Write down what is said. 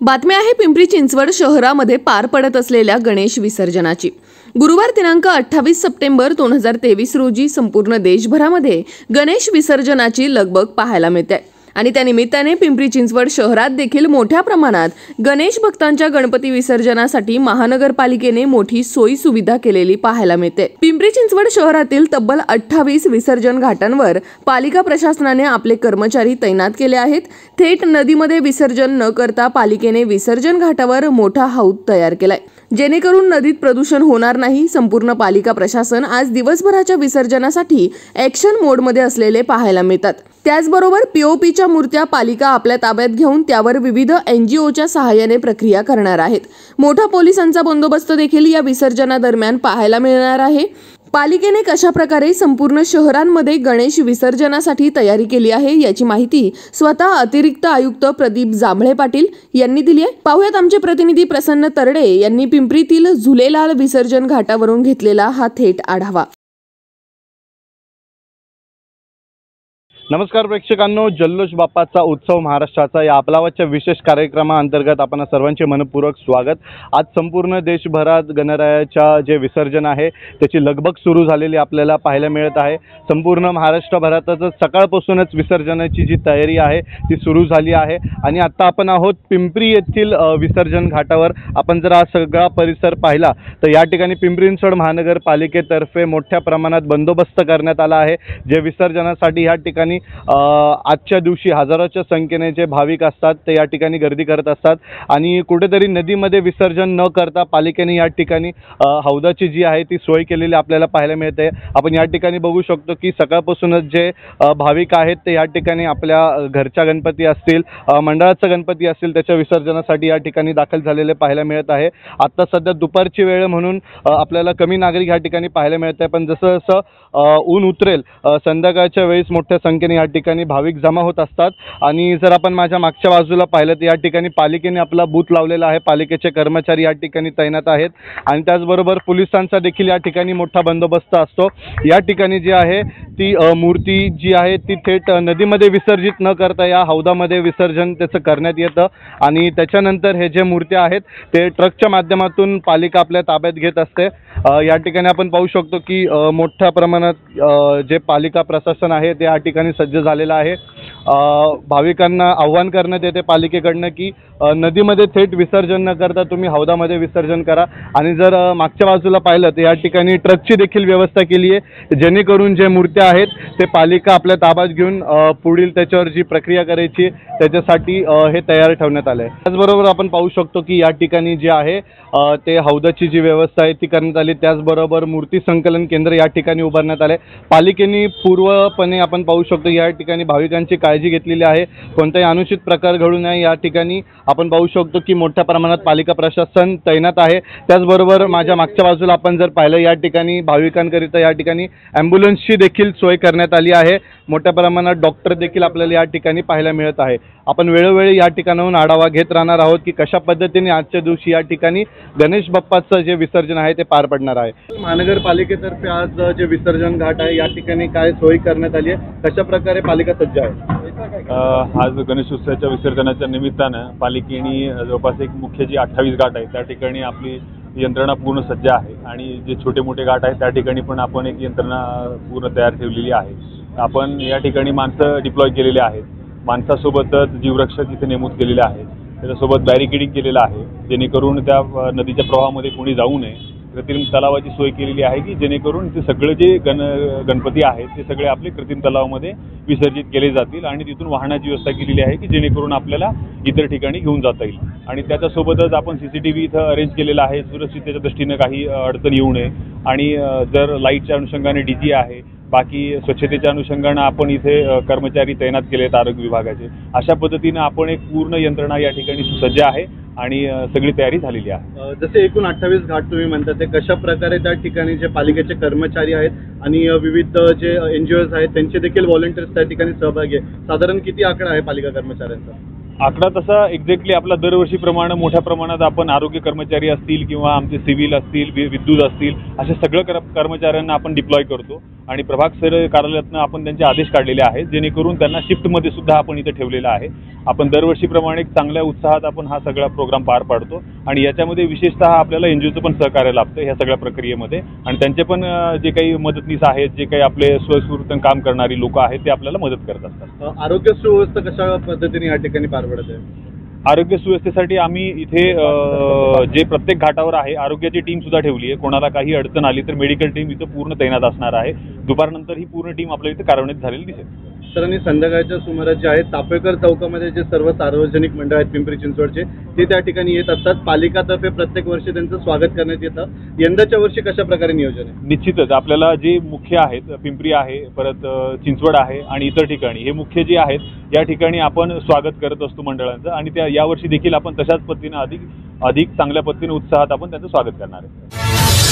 बातमी आहे पिंपरी चिंचवड शहरामध्ये पार पडत असलेल्या गणेश विसर्जनाची। गुरुवार दिनांक 28 सप्टेंबर 2023 रोजी संपूर्ण देशभरामध्ये गणेश विसर्जनाची लगबग पाहायला मिळते आणि त्या निमित्ताने पिंपरी चिंचवड शहरात देखील मोठ्या प्रमाणात गणेश भक्तांच्या गणपती विसर्जनासाठी महानगरपालिकेने मोठी सोयी सुविधा केलेली पाहायला मिळते। पिंपरी चिंचवड शहरातील तब्बल 28 विसर्जन घाटांवर पालिका प्रशासनाने आपले कर्मचारी तैनात केले आहेत। थेट नदीमध्ये विसर्जन न करता पालिकेने विसर्जन घाटावर मोठा हौद तयार केलाय, जेणेकरून नदीत प्रदूषण होणार नाही। संपूर्ण पालिका प्रशासन आज दिवसभराच्या विसर्जनासाठी ॲक्शन मोडमध्ये असलेले पाहायला मिळतात। त्याचबरोबर पीओपीच्या मूर्त्या पालिका आपल्या ताब्यात घेऊन त्यावर विविध एनजीओच्या सहाय्याने प्रक्रिया करणार आहेत। मोठा पोलिसांचा बंदोबस्त देखील या विसर्जनादरम्यान पाहायला मिळणार आहे। पालिकेने कशा प्रकारे संपूर्ण शहरांमध्ये गणेश विसर्जनासाठी तयारी केली आहे याची माहिती स्वतः अतिरिक्त आयुक्त प्रदीप जांभळे पाटील यांनी दिली आहे। पाहूयात आमचे प्रतिनिधी प्रसन्न तरडे यांनी पिंपरीतील झुलेलाल विसर्जन घाटावरून घेतलेला हा थेट आढावा। नमस्कार प्रेक्षकांनो, जल्लोष बाप्पाचा उत्सव महाराष्ट्राचा या आपलावाच्या विशेष कार्यक्रमाअंतर्गत आपण सर्वांचे मनपूर्वक स्वागत। आज संपूर्ण देशभरात गणरायाच्या जे विसर्जन आहे त्याची लगबग सुरू झालेली आपल्याला पाहायला मिळत आहे। संपूर्ण महाराष्ट्रभरातच सकाळपासूनच विसर्जनाची जी तयारी आहे ती सुरू झाली आहे आणि आता आपण आहोत पिंपरी येथील विसर्जन घाटावर। आपण जर हा सगळा परिसर पाहिला तर या ठिकाणी पिंपरी चिंचवड महानगरपालिकेतर्फे मोठ्या प्रमाणात बंदोबस्त करण्यात आला आहे। जे विसर्जनासाठी या ठिकाणी आजच्या दिवशी हजारोच्या संख्येने जे भाविक असतात ते या ठिकाणी गर्दी करत असतात आणि कुठेतरी नदीमध्ये विसर्जन न करता पालिकेने या ठिकाणी हौदाची जी आहे ती सोय केलेली आपल्याला पाहायला मिळते। आपण या ठिकाणी बघू शकतो की सकाळपासूनच जे भाविक आहेत ते या ठिकाणी आपल्या घरच्या गणपती असतील, मंडळाचा गणपती असतील त्याच्या विसर्जनासाठी या ठिकाणी दाखल झालेले पाहायला मिळत आहे। आता सध्या दुपारची वेळ म्हणून आपल्याला कमी नागरिक या ठिकाणी पाहायला मिळत आहे, पण जसं जसं ऊन उतरेल संध्याकाळच्या वेळेस मोठ्या संख्येने या ठिकाणी भाविक जमा होत असतात। आणि जर आपण माझ्या मागच्या बाजूला पाहिलं तर या ठिकाणी पालिकेने आपला बूथ लावलेला आहे, पालिकेचे कर्मचारी या ठिकाणी तैनात आहेत आणि त्याचबरोबर पोलिसांचा देखील या ठिकाणी मोठा बंदोबस्त असतो। या ठिकाणी जी आहे ती मूर्ती जी आहे ती थेट नदीमध्ये विसर्जित न करता या हौदामध्ये विसर्जन त्याचं करण्यात येतं आणि त्याच्यानंतर हे जे मूर्त्या आहेत ते ट्रकच्या माध्यमातून पालिका आपल्या ताब्यात घेत असते। या ठिकाणी आपण पाहू शकतो की मोठ्या प्रमाणात जे पालिका प्रशासन आहे ते या ठिकाणी सज्ज झालेलं आहे। भाविकांना आव्हान करण्यात येते पालिकेकडनं की नदीमध्ये थेट विसर्जन न करता तुम्ही हौदामध्ये विसर्जन करा आणि जर मागच्या बाजूला पाहिलं तर या ठिकाणी ट्रकची देखील व्यवस्था केली आहे, जेणेकरून जे मूर्त्या आहेत ते पालिका आपल्या ताब्यात घेऊन पुढील त्याच्यावर जी प्रक्रिया करायची त्याच्यासाठी हे तयार ठेवण्यात आलं आहे। त्याचबरोबर आपण पाहू शकतो की या ठिकाणी जे आहे ते हौदाची जी व्यवस्था आहे ती करण्यात आली। त्याचबरोबर मूर्ती संकलन केंद्र या ठिकाणी उभारण्यात आले। पालिकेने पूर्वपणे आपण पाहू शकतो या ठिकाणी भाविकांची काळजी घेतलेली आहे, कोणताही अनुचित प्रकार घडू नये या ठिकाणी आपण पाहू शकतो की मोठ्या प्रमाणात पालिका प्रशासन तैनात आहे। त्याचबरोबर माझ्या मागच्या बाजूला आपण जर पाहिलं या ठिकाणी भाविकांकरिता या ठिकाणी ॲम्ब्युलन्सची देखील सोय करण्यात आली आहे। मोठ्या प्रमाणात डॉक्टर देखील आपल्याला या ठिकाणी पाहायला मिळत आहे। आपण वेळोवेळी या ठिकाणाहून आढावा घेत राहणार आहोत की कशा पद्धतीने आजच्या दिवशी या ठिकाणी गणेश बाप्पाचं जे विसर्जन आहे ते पार पडणार आहे। महानगरपालिकेतर्फे आज जे विसर्जन घाट आहे या ठिकाणी काय सोय करण्यात आली आहे, कशा प्रकारे पालिका सज्ज आहे? आज गणेशोत्सवाच्या विसर्जनाच्या निमित्तानं पालिकेने जवळपास एक मुख्य जी 28 घाट आहे त्या ठिकाणी आपली यंत्रणा पूर्ण सज्ज आहे आणि जे छोटे मोठे घाट आहेत त्या ठिकाणी पण आपण एक यंत्रणा पूर्ण तयार ठेवलेली आहे। आपण या ठिकाणी माणसं डिप्लॉय केलेले आहेत, माणसासोबतच जीवरक्षक इथे नेमूद केलेले आहेत, त्याच्यासोबत बॅरिकेडिंग केलेलं आहे जेणेकरून त्या नदीच्या प्रवाहामध्ये कोणी जाऊ नये। कृत्रिम तलावाची सोय केलेली आहे की जेणेकरून ते सगळे जे गणपती आहेत ते सगळे आपले कृत्रिम तलावामध्ये विसर्जित केले जातील आणि तिथून वाहनाची व्यवस्था केलेली आहे की जेणेकरून आपल्याला इतर ठिकाणी घेऊन जाता येईल। आणि त्याच्यासोबतच आपण CCTV इथं अरेंज केलेला आहे, सुरक्षिततेच्या दृष्टीनं काही अडचण येऊ नये आणि जर लाईटच्या अनुषंगाने DG आहे, बाकी स्वच्छतेच्या अनुषंगानं आपण इथे कर्मचारी तैनात केले आहेत आरोग्य विभागाचे। अशा पद्धतीनं आपण एक पूर्ण यंत्रणा या ठिकाणी सुसज्ज आहे आणि सगळी तयारी झालेली आहे। जसे एकूण 28 घाट तुम्ही म्हणता ते कशा प्रकारे त्या ठिकाणी जे पालिकेचे कर्मचारी आहेत आणि विविध जे NGOs आहेत त्यांचे देखील व्हॉलंटियर्स त्या ठिकाणी सहभागी आहे, साधारण किती आकडा आहे पालिका कर्मचाऱ्यांचा? आकडा तसा एक्झॅक्टली आपला दरवर्षीप्रमाणे मोठ्या प्रमाणात आपण आरोग्य कर्मचारी असतील किंवा आमचे सिव्हिल असतील, विद्युत असतील अशा सगळ्या कर्मचाऱ्यांना आपण डिप्लॉय करतो आणि प्रभाग सर कार्यालयातनं आपण त्यांचे आदेश काढलेले आहेत, जेणेकरून त्यांना शिफ्टमध्ये सुद्धा आपण इथे ठेवलेलं आहे. आपण दरवर्षीप्रमाणे चांगल्या उत्साहात आपण हा सगळा प्रोग्राम पार पाडतो आणि याच्यामध्ये विशेषतः आपल्याला एनजीओचं पण सहकार्य लाभतं ह्या सगळ्या प्रक्रियेमध्ये आणि त्यांचे पण जे काही मदतनीस आहेत, जे काही आपले स्वयंस्फूर्त काम करणारी लोक आहेत ते आपल्याला मदत करत असतात. आरोग्य सुव्यवस्था कशा पद्धतीने या ठिकाणी पार पडत आहे? आरोग्य सुव्यवस्थेसाठी आम्ही इथे जे प्रत्येक घाटावर आहे आरोग्याची टीम सुद्धा ठेवली आहे. कोणाला काही अडचण आली तर मेडिकल टीम इथं पूर्ण तैनात असणार आहे. दुपारनंतर ही पूर्ण टीम आपल्या इथे कार्यान्वित झालेली दिसेल. सर, आणि संध्याकाळच्या सुमारास जे आहे तापेकर चौकामध्ये जे सर्व सार्वजनिक मंडळ आहेत पिंपरी चिंचवडचे ते त्या ठिकाणी येत असतात. पालिकातर्फे प्रत्येक वर्षी त्यांचं स्वागत करण्यात येतं. यंदाच्या वर्षी कशा प्रकारे नियोजन आहे? निश्चितच आपल्याला जे मुख्य आहेत, पिंपरी आहे, परत चिंचवड आहे आणि इतर ठिकाणी हे मुख्य जे आहेत या ठिकाणी आपण स्वागत करत असतो मंडळांचं आणि त्या यावर्षी देखील आपण तशाच पद्धतीनं अधिक चांगल्या पद्धतीने उत्साहात आपण त्यांचं स्वागत करणार आहे.